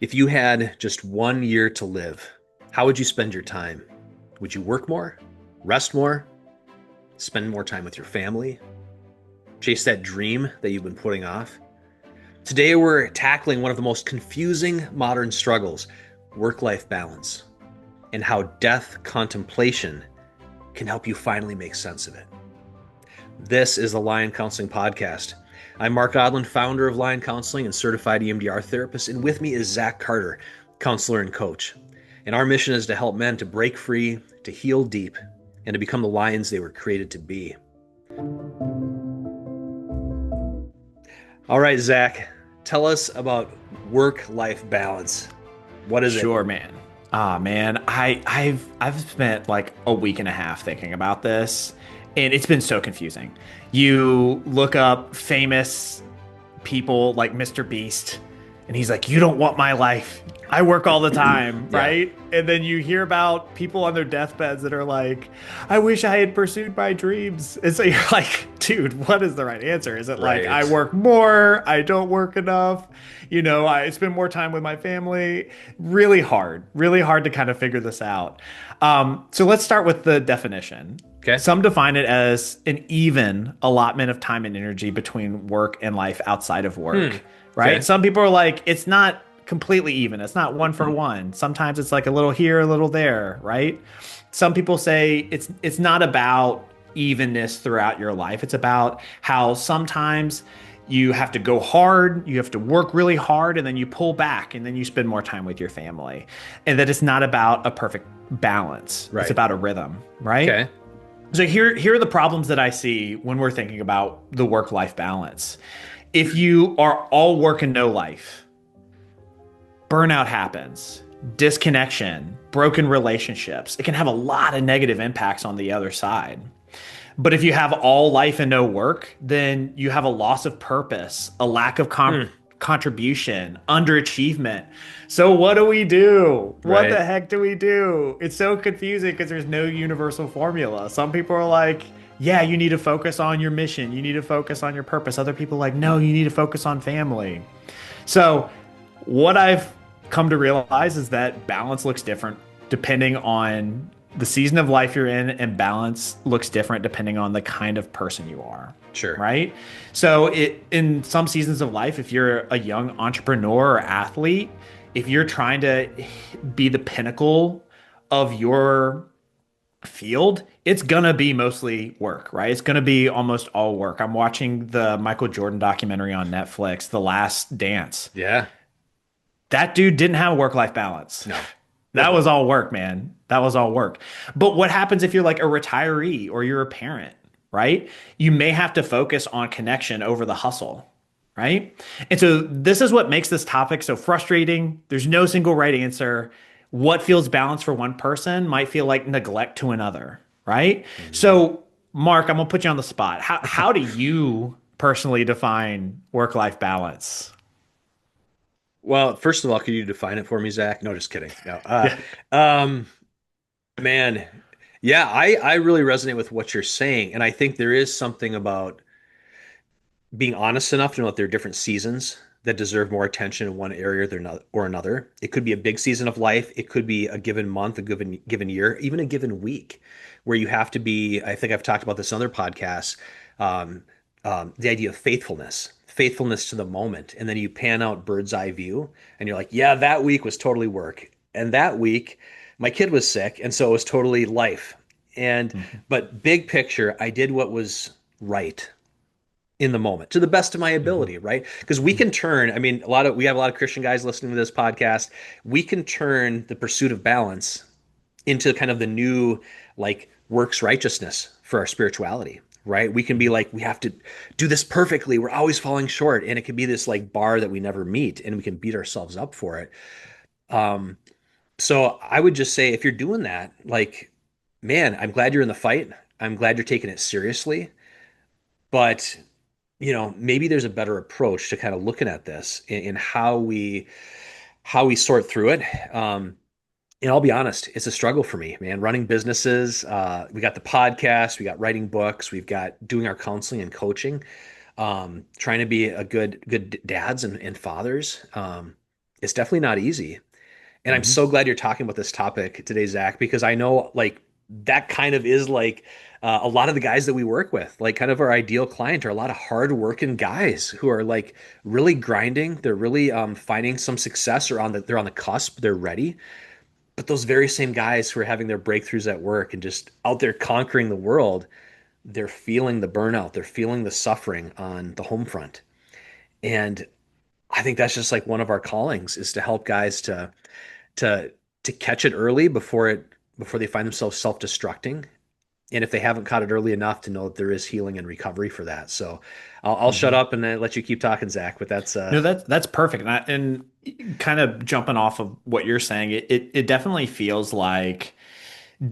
If you had just 1 year to live, how would you spend your time? Would you work more, rest more, spend more time with your family, chase that dream that you've been putting off? Today, we're tackling one of the most confusing modern struggles, work life balance, and how death contemplation can help you finally make sense of it. This is the Lion Counseling Podcast. I'm Mark Odland, founder of Lion Counseling and certified EMDR therapist, and with me is Zach Carter, counselor and coach. And our mission is to help men to break free, to heal deep, and to become the lions they were created to be. All right, Zach, tell us about work-life balance. What is it? Sure, man. Man, I've spent like a week and a half thinking about this, and it's been so confusing. You look up famous people like Mr. Beast, and he's like, "You don't want my life. I work all the time," Yeah, right? And then you hear about people on their deathbeds that are like, "I wish I had pursued my dreams." And so you're like, "Dude, what is the right answer? Is it like I right. work more, I don't work enough, I spend more time with my family?" Really hard to kind of figure this out. So let's start with the definition. Okay. Some define it as an even allotment of time and energy between work and life outside of Hmm. work, right? Okay. Some people are like, it's not completely even. It's not one for one. Sometimes it's like a little here, a little there, right? Some people say it's not about evenness throughout your life. It's about how sometimes you have to go hard, you have to work really hard, and then you pull back and then you spend more time with your family. And that it's not about a perfect balance. It's Right. about a rhythm, right? Okay. So here are the problems that I see when we're thinking about the work-life balance. If you are all work and no life, burnout happens, disconnection, broken relationships. It can have a lot of negative impacts on the other side. But if you have all life and no work, then you have a loss of purpose, a lack of Hmm. contribution, underachievement. So what do we do? What Right. the heck do we do? It's so confusing because there's no universal formula. Some people are like, yeah, you need to focus on your mission. You need to focus on your purpose. Other people are like, no, you need to focus on family. So what I've come to realize is that balance looks different depending on the season of life you're in, and balance looks different depending on the kind of person you are. Sure. Right. So in some seasons of life, if you're a young entrepreneur or athlete, if you're trying to be the pinnacle of your field, it's gonna be mostly work, right? It's gonna be almost all work. I'm watching the Michael Jordan documentary on Netflix, The Last Dance. Yeah. That dude didn't have a work-life balance. No. That was all work, man. That was all work. But what happens if you're like a retiree or you're a parent, right? You may have to focus on connection over the hustle, right? And so this is what makes this topic so frustrating. There's no single right answer. What feels balanced for one person might feel like neglect to another, right? Mhm. So, Mark, I'm gonna put you on the spot. How do you personally define work-life balance? Well, first of all, could you define it for me, Zach? No, just kidding. No. Yeah. Um, man, yeah, I really resonate with what you're saying, and I think there is something about being honest enough to know that there are different seasons that deserve more attention in one area or another. It could be a big season of life. It could be a given month, a given year, even a given week, where you have to be. I think I've talked about this in other podcasts. Um, the idea of faithfulness to the moment, and then you pan out bird's eye view, and you're like, yeah, that week was totally work, and that week my kid was sick, and so it was totally life. And Mhm. but big picture, I did what was right in the moment to the best of my Mhm. ability, right? Because we can turn, I mean, we have a lot of Christian guys listening to this podcast. We can turn the pursuit of balance into kind of the new like works righteousness for our spirituality, right? We can be Mhm. like, we have to do this perfectly. We're always falling short. And it can be this like bar that we never meet and we can beat ourselves up for it. Um, so I would just say if you're doing that, like, man, I'm glad you're in the fight. I'm glad you're taking it seriously. But maybe there's a better approach to kind of looking at this in how we sort through it. And I'll be honest, it's a struggle for me, man. Running businesses, we got the podcast, we got writing books, we've got doing our counseling and coaching, trying to be a good dads and fathers. it's definitely not easy. And I'm Hmm. so glad you're talking about this topic today, Zach, because I know like that kind of is like a lot of the guys that we work with, like kind of our ideal client are a lot of hard working guys who are like really grinding. They're really finding some success or they're on the cusp. They're ready. But those very same guys who are having their breakthroughs at work and just out there conquering the world, they're feeling the burnout. They're feeling the suffering on the home front. And I think that's just like one of our callings is to help guys to to catch it early before they find themselves self-destructing. And if they haven't caught it early enough to know that there is healing and recovery for that. So I'll shut Hmm. up and then let you keep talking, Zach. But that's No, that's perfect. And kind of jumping off of what you're saying, it definitely feels like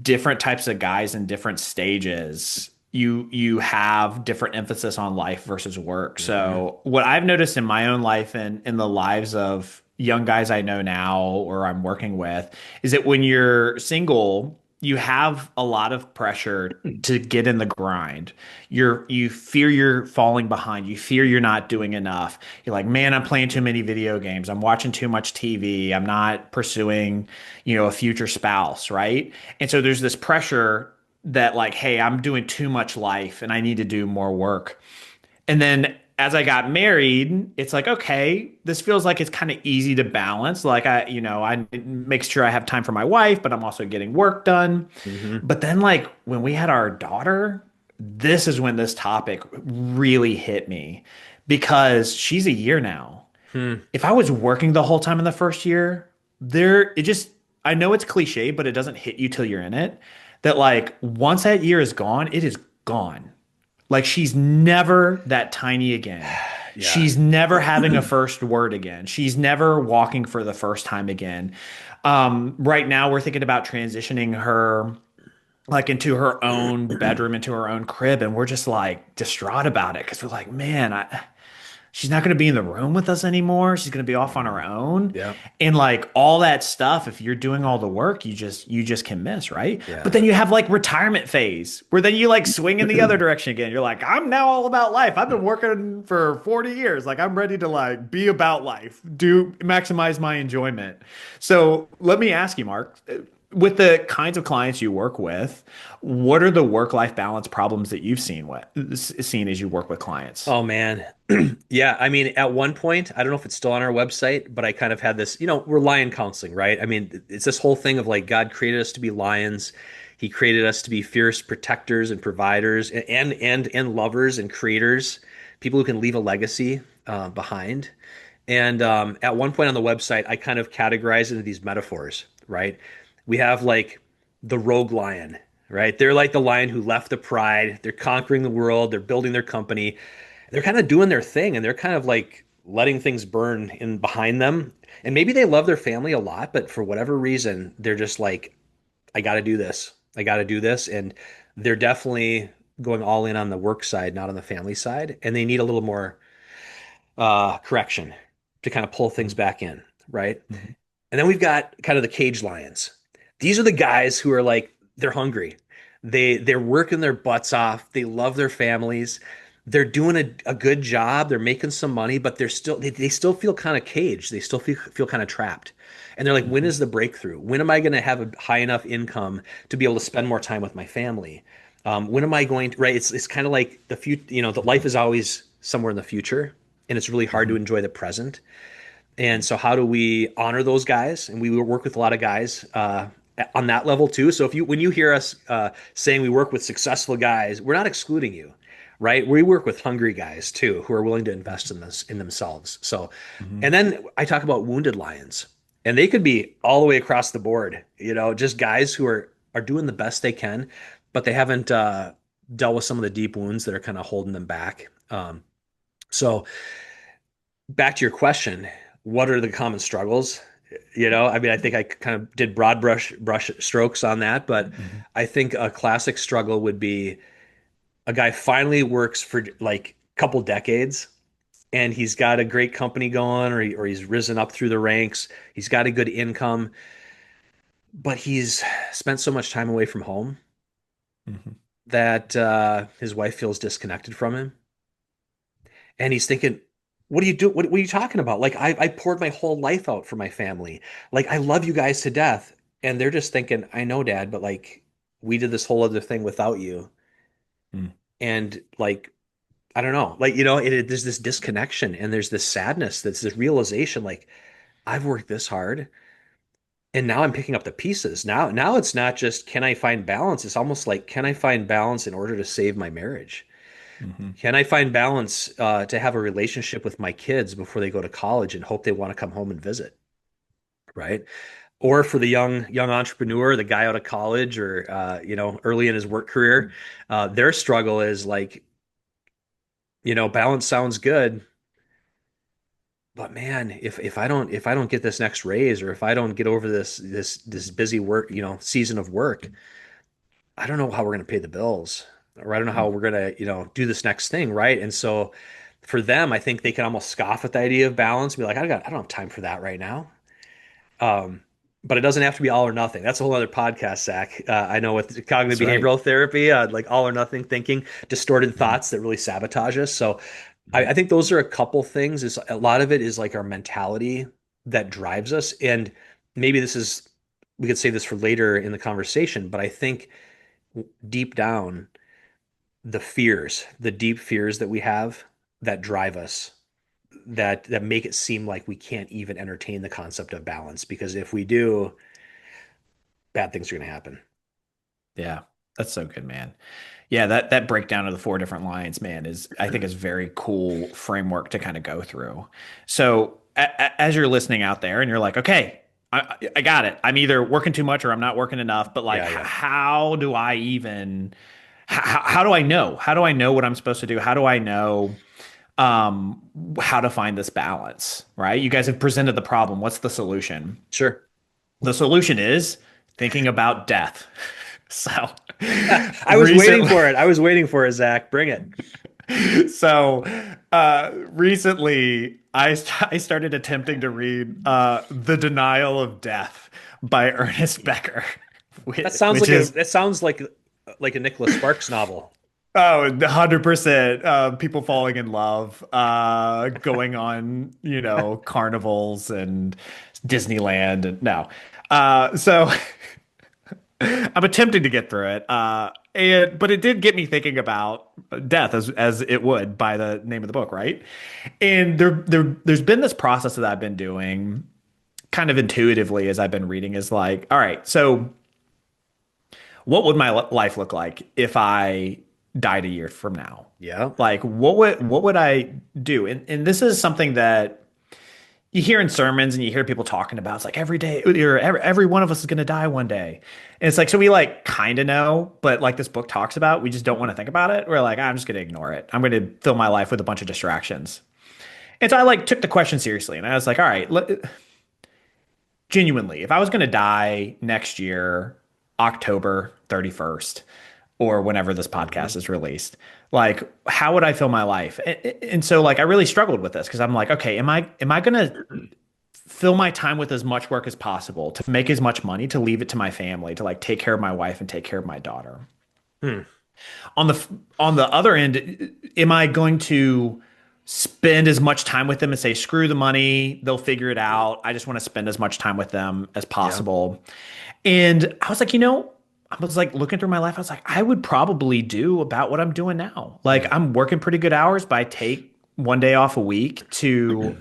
different types of guys in different stages. You have different emphasis on life versus work. Mhm. So what I've noticed in my own life and in the lives of young guys I know now or I'm working with is that when you're single, you have a lot of pressure to get in the grind. You fear you're falling behind. You fear you're not doing enough. You're like, man, I'm playing too many video games. I'm watching too much TV. I'm not pursuing, a future spouse, right? And so there's this pressure that like, hey, I'm doing too much life and I need to do more work. And then as I got married, it's like, okay, this feels like it's kind of easy to balance. Like I make sure I have time for my wife, but I'm also getting work done. Mhm. But then like when we had our daughter, this is when this topic really hit me because she's a year now. Hmm. If I was working the whole time in the first year, it just I know it's cliche, but it doesn't hit you till you're in it. That like once that year is gone, it is gone. Like she's never that tiny again. Yeah. She's never having a first word again. She's never walking for the first time again. Right now, we're thinking about transitioning her like into her own bedroom, into her own crib, and we're just like distraught about it because we're like, man, she's not going to be in the room with us anymore. She's going to be off on her own. Yeah. And like all that stuff, if you're doing all the work, you just can miss, right? But Yeah. then you have like retirement phase where then you like swing in the other direction again. You're like, I'm now all about life. I've been working for 40 years. Like I'm ready to like be about life, do maximize my enjoyment. So let me ask you, Mark, with the kinds of clients you work with, what are the work-life balance problems that you've seen as you work with clients? Oh man. Yeah, I mean, at one point, I don't know if it's still on our website, but I kind of had this, we're lion counseling, right? I mean, it's this whole thing of like God created us to be lions. He created us to be fierce protectors and providers and lovers and creators, people who can leave a legacy behind. And at one point on the website, I kind of categorized into these metaphors, right? We have like the rogue lion, right? They're like the lion who left the pride. They're conquering the world. They're building their company. They're kind of doing their thing and they're kind of like letting things burn in behind them. And maybe they love their family a lot, but for whatever reason, they're just like, I got to do this. I got to do this. And they're definitely going all in on the work side, not on the family side. And they need a little more correction to kind of pull things back in, right? Mhm. And then we've got kind of the cage lions. These are the guys who are like they're hungry. They're working their butts off. They love their families. They're doing a good job. They're making some money, but they still feel kind of caged. They still feel kind of trapped. And they're like, when Mhm. is the breakthrough? When am I going to have a high enough income to be able to spend more time with my family? When am I going to, right? It's kind of like the future, the life is always somewhere in the future, and it's really hard to Mhm. enjoy the present. And so, how do we honor those guys? And we work with a lot of guys on that level too. So, when you hear us saying we work with successful guys, we're not excluding you, right? We work with hungry guys too, who are willing to invest in this in themselves. So, and Mhm. then I talk about wounded lions, and they could be all the way across the board. Just guys who are doing the best they can, but they haven't dealt with some of the deep wounds that are kind of holding them back. So back to your question, what are the common struggles? I mean, I think I kind of did broad brush strokes on that, but Mhm. I think a classic struggle would be a guy finally works for like a couple decades and he's got a great company going or he's risen up through the ranks. He's got a good income, but he's spent so much time away from home Mhm. that his wife feels disconnected from him. And he's thinking, what do you do? What are you talking about? Like I poured my whole life out for my family. Like I love you guys to death. And they're just thinking, I know, Dad, but like we did this whole other thing without you. Mm, And like, I don't know, like, there's this disconnection and there's this sadness, that's this realization, like I've worked this hard and now I'm picking up the pieces. Now it's not just can I find balance? It's almost like can I find balance in order to save my marriage? hmm. Can I find balance to have a relationship with my kids before they go to college and hope they want to come home and visit, right? Or for the young entrepreneur, the guy out of college or early in his work career, their struggle is like, balance sounds good, but man, if I don't get this next raise or if I don't get over this busy work, season of work, I don't know how we're going to pay the bills, or I don't know how we're going to, do this next thing, right? And so for them, I think they can almost scoff at the idea of balance and be like, I don't have time for that right now. Um, but it doesn't have to be all or nothing. That's a whole other podcast, Zach. I know with cognitive That's right. behavioral therapy, like all or nothing thinking, distorted Mhm. thoughts that really sabotage us. So I, Mhm. I think those are a couple things. Is a lot of it is like our mentality that drives us, and maybe we could say this for later in the conversation, but I think deep down, the deep fears that we have that drive us, that make it seem like we can't even entertain the concept of balance, because if we do, bad things are going to happen. Yeah, that's so good, man. Yeah, that breakdown of the four different lines, man, is I think is very cool framework to kind of go through. So as you're listening out there and you're like, okay, I got it. I'm either working too much or I'm not working enough. But like, Yeah, yeah, how do I even? How do I know? How do I know what I'm supposed to do? How do I know um, how to find this balance? Right? You guys have presented the problem. What's the solution? sure. The solution is thinking about death. So I was waiting recently, for it. I was waiting for it, Zach. Bring it. so recently I started attempting to read The Denial of Death by Ernest Becker, That sounds which like a is that sounds like a Nicholas Sparks novel. oh, 100% people falling in love, going on, carnivals and Disneyland and no. So I'm attempting to get through it. But it did get me thinking about death as it would by the name of the book, right? And there's been this process that I've been doing kind of intuitively as I've been reading is like, all right, so what would my life look like if I died a year from now? Yeah, Like what would I do? And this is something that you hear in sermons and you hear people talking about. It's like every day or every one of us is going to die one day. And it's like, so we like kind of know, but like this book talks about, we just don't want to think about it. We're like, I'm just going to ignore it. I'm going to fill my life with a bunch of distractions. And so I like took the question seriously and I was like, all right, genuinely, if I was going to die next year, October 31st, or whenever this hmm, podcast is released, like how would I fill my life? And so like I really struggled with this because I'm like, okay, am I going to fill my time with as much work as possible to make as much money to leave it to my family to like take care of my wife and take care of my daughter? hmm. On the other end, am I going to spend as much time with them and say screw the money, they'll figure it out, I just want to spend as much time with them as Yeah, possible? And I was like, I was like looking through my life, I was like, I would probably do about what I'm doing now. Like yeah, I'm working pretty good hours, but I take one day off a week to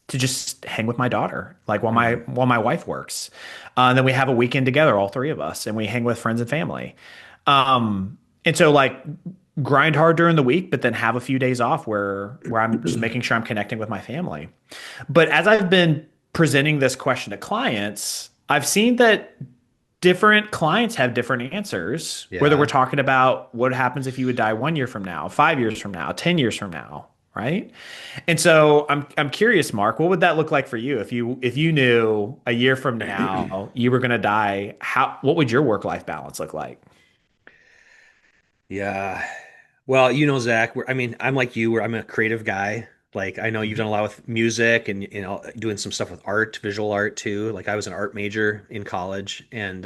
just hang with my daughter, like while my hmm, while my wife works. And then we have a weekend together, all three of us, and we hang with friends and family. And so like grind hard during the week, but then have a few days off where I'm just making sure I'm connecting with my family. But as I've been presenting this question to clients, I've seen that different clients have different answers, whether we're yeah, talking about what happens if you would die 1 year from now, 5 years from now, 10 years from now, right? And so I'm curious, Mark, what would that look like for you if you knew a year from now you were going to die? What would your work life balance look like? yeah. Well, Zach, I mean, I'm like you, where I'm a creative guy. Like, I know you've done a lot with music and doing some stuff with art, visual art too. Like, I was an art major in college, and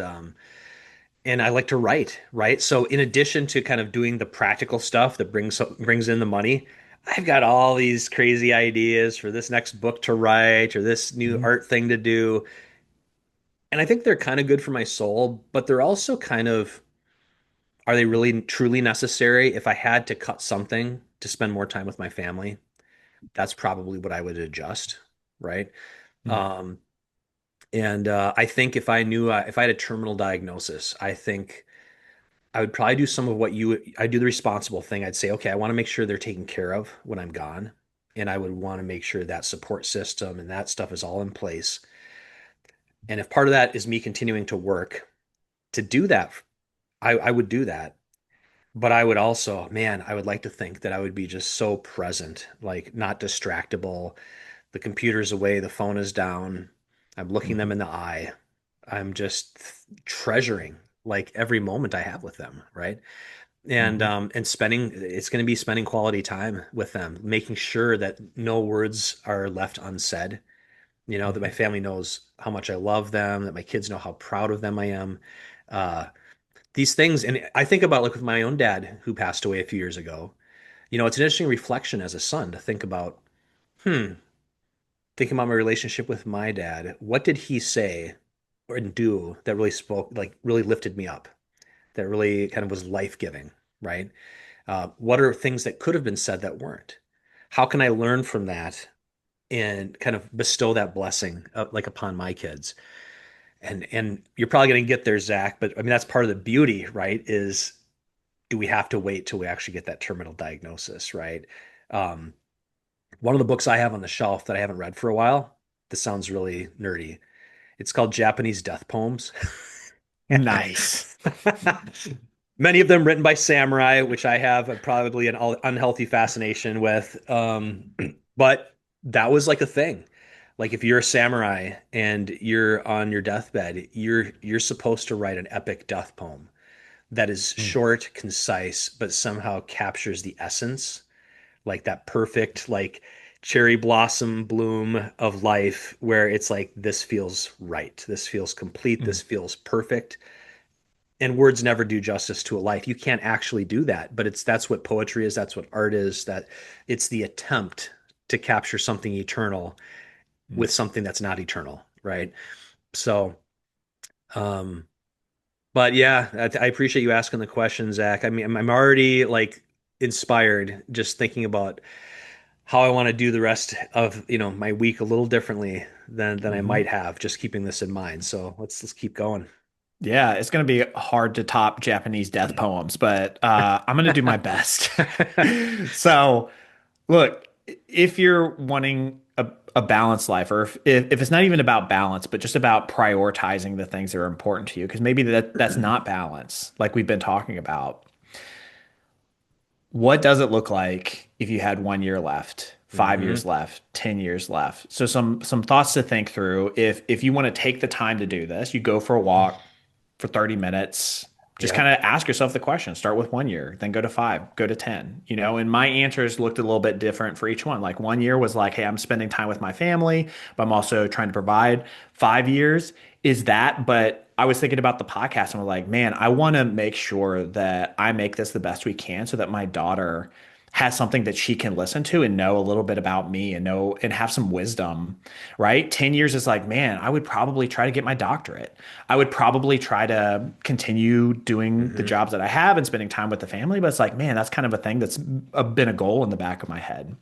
I like to write, right? So, in addition to kind of doing the practical stuff that brings in the money, I've got all these crazy ideas for this next book to write or this new Mhm. art thing to do. And I think they're kind of good for my soul, but they're also kind of, are they really truly necessary? If I had to cut something to spend more time with my family, that's probably what I would adjust, right? Mhm. Um, and I think if I had a terminal diagnosis, I think I would probably do some of what I do the responsible thing. I'd say, okay, I want to make sure they're taken care of when I'm gone. And I would want to make sure that support system and that stuff is all in place. And if part of that is me continuing to work to do that, I would do that. But I would also, man, I would like to think that I would be just so present, like not distractible. The computer's away, the phone is down. I'm looking them Mhm. in the eye. I'm just treasuring like every moment I have with them, right? Mhm. And spending it's going to be spending quality time with them, making sure that no words are left unsaid. That my Mhm. family knows how much I love them, that my kids know how proud of them I am. Uh, these things, and I think about like with my own dad who passed away a few years ago. It's an interesting reflection as a son to think about, hmm, thinking about my relationship with my dad. What did he say or do that really spoke, like really lifted me up, that really kind of was life giving, right? What are things that could have been said that weren't? How can I learn from that and kind of bestow that blessing like upon my kids? And you're probably going to get there, Zach. But I mean, that's part of the beauty, right? Is do we have to wait till we actually get that terminal diagnosis, right? Um, One of the books I have on the shelf that I haven't read for a while. This sounds really nerdy. It's called Japanese Death Poems. Nice. Many of them written by samurai, which I have probably an unhealthy fascination with. But that was like a thing. Like if you're a samurai and you're on your deathbed, you're supposed to write an epic death poem that is Mm. short, concise, but somehow captures the essence, like that perfect like cherry blossom bloom of life where it's like this feels right. This feels complete. Mm. This feels perfect, and words never do justice to a life. You can't actually do that, but that's what poetry is, that's what art is, that it's the attempt to capture something eternal Mm. with something that's not eternal, right? So um but yeah, I appreciate you asking the question, Zach. I mean, I'm already like inspired just thinking about how I want to do the rest of my week a little differently than I Mhm. might have, just keeping this in mind. So let's keep going. Yeah, it's going to be hard to top Japanese death poems, but I'm going to do my best. So, look, if you're wanting a balanced life, or if it's not even about balance, but just about prioritizing the things that are important to you, because maybe that's not balance, like we've been talking about. What does it look like if you had 1 year left, 5 years Hmm. left, 10 years left? So some thoughts to think through. If you want to take the time to do this, you go for a walk for 30 minutes. Just Yeah. kind of ask yourself the question. Start with 1 year, then go to five, go to 10. And my answers looked a little bit different for each one. Like 1 year was like, hey, I'm spending time with my family, but I'm also trying to provide. 5 years is that, but I was thinking about the podcast and was like, man, I want to make sure that I make this the best we can so that my daughter has something that she can listen to and know a little bit about me and know and have some wisdom, right? 10 years is like, man, I would probably try to get my doctorate. I would probably try to continue doing the Hmm. jobs that I have and spending time with the family. But it's like, man, that's kind of a thing that's been a goal in the back of my head.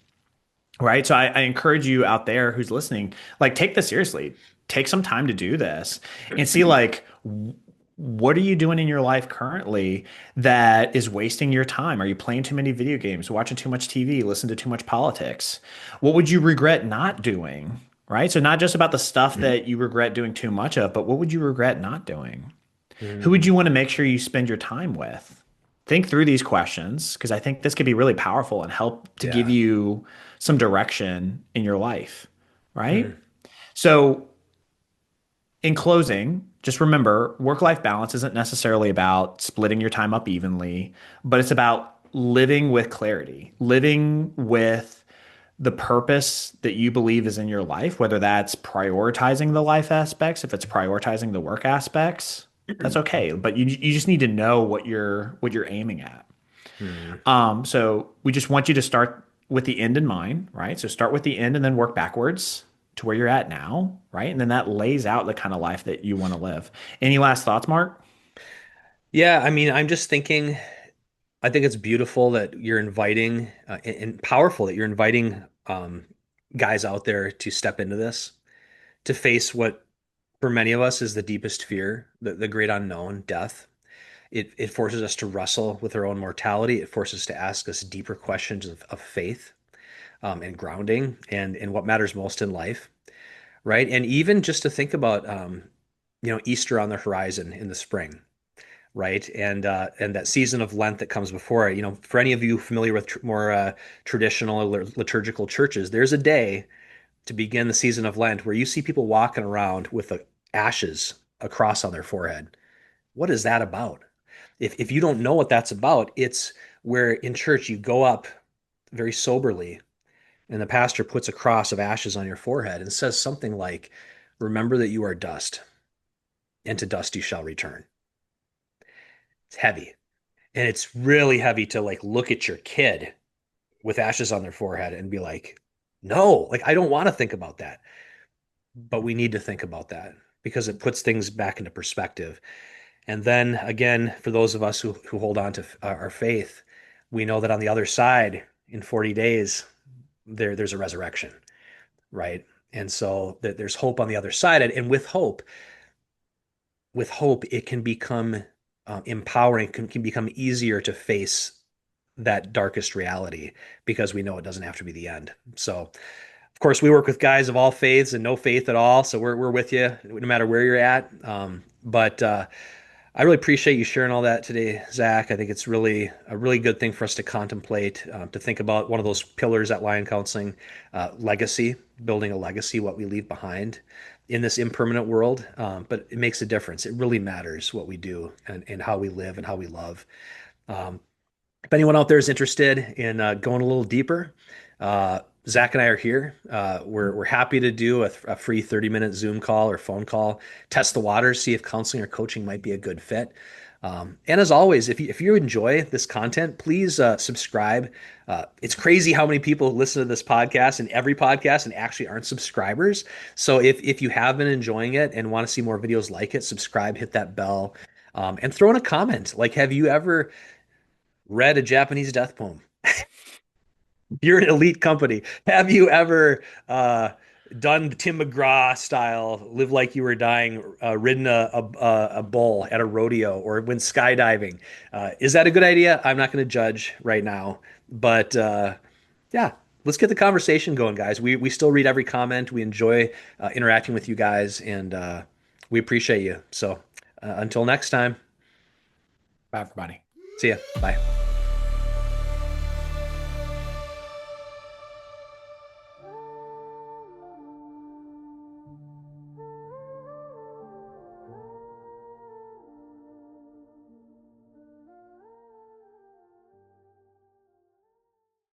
Right. So I encourage you out there who's listening, like take this seriously. Take some time to do this and see like what are you doing in your life currently that is wasting your time? Are you playing too many video games, watching too much TV, listening to too much politics? What would you regret not doing? Right. So not just about the stuff that you regret doing too much of, but what would you regret not doing? Who would Hmm. you want to make sure you spend your time with? Think through these questions because I think this could be really powerful and help to give Yeah. you some direction in your life, Hmm. right? So, in closing, just remember work-life balance isn't necessarily about splitting your time up evenly, but it's about living with clarity, living with the purpose that you believe is in your life, whether that's prioritizing the life aspects, if it's prioritizing the work aspects, that's okay. But you just need to know what you're aiming at. Hmm. So we just want you to start. with the end in mind, right? So start with the end and then work backwards to where you're at now, right? And then that lays out the kind of life that you want to live. Any last thoughts, Mark? Yeah, I mean, I'm just thinking, I think it's beautiful that you're inviting and powerful that you're inviting guys out there to step into this, to face what for many of us is the deepest fear, the great unknown, death. It forces us to wrestle with our own mortality. It forces us to ask us deeper questions of faith and grounding and what matters most in life, right? And even just to think about, Easter on the horizon in the spring, right? And that season of Lent that comes before it. For any of you familiar with more traditional or liturgical churches, there's a day to begin the season of Lent where you see people walking around with ashes, a cross on their forehead. What is that about? If you don't know what that's about, it's where in church you go up very soberly and the pastor puts a cross of ashes on your forehead and says something like, "Remember that you are dust, and to dust you shall return." It's heavy. And it's really heavy to like look at your kid with ashes on their forehead and be like, no, like I don't want to think about that. But we need to think about that because it puts things back into perspective. And then again, for those of us who hold on to our faith, we know that on the other side, in 40 days, there's a resurrection, right? And so there's hope on the other side. And with hope, it can become empowering, can become easier to face that darkest reality because we know it doesn't have to be the end. So, of course, we work with guys of all faiths and no faith at all. So we're with you no matter where you're at. But I really appreciate you sharing all that today, Zach. I think it's really a really good thing for us to contemplate, to think about one of those pillars at Lion Counseling, legacy, building a legacy, what we leave behind in this impermanent world. But it makes a difference. It really matters what we do and how we live and how we love. Um, if anyone out there is interested in going a little deeper, Zach and I are here. We're happy to do a free 30-minute Zoom call or phone call, test the waters, see if counseling or coaching might be a good fit. And as always, if you enjoy this content, please subscribe. It's crazy how many people listen to this podcast and every podcast and actually aren't subscribers. So if you have been enjoying it and want to see more videos like it, subscribe, hit that bell, and throw in a comment. Like, have you ever read a Japanese death poem? You're an elite company. Have you ever done the Tim McGraw style, live like you were dying, ridden a bull at a rodeo, or went skydiving? Is that a good idea? I'm not going to judge right now, but yeah, let's get the conversation going, guys. We still read every comment. We enjoy interacting with you guys, and we appreciate you. So until next time, Bye, everybody. see ya. Bye.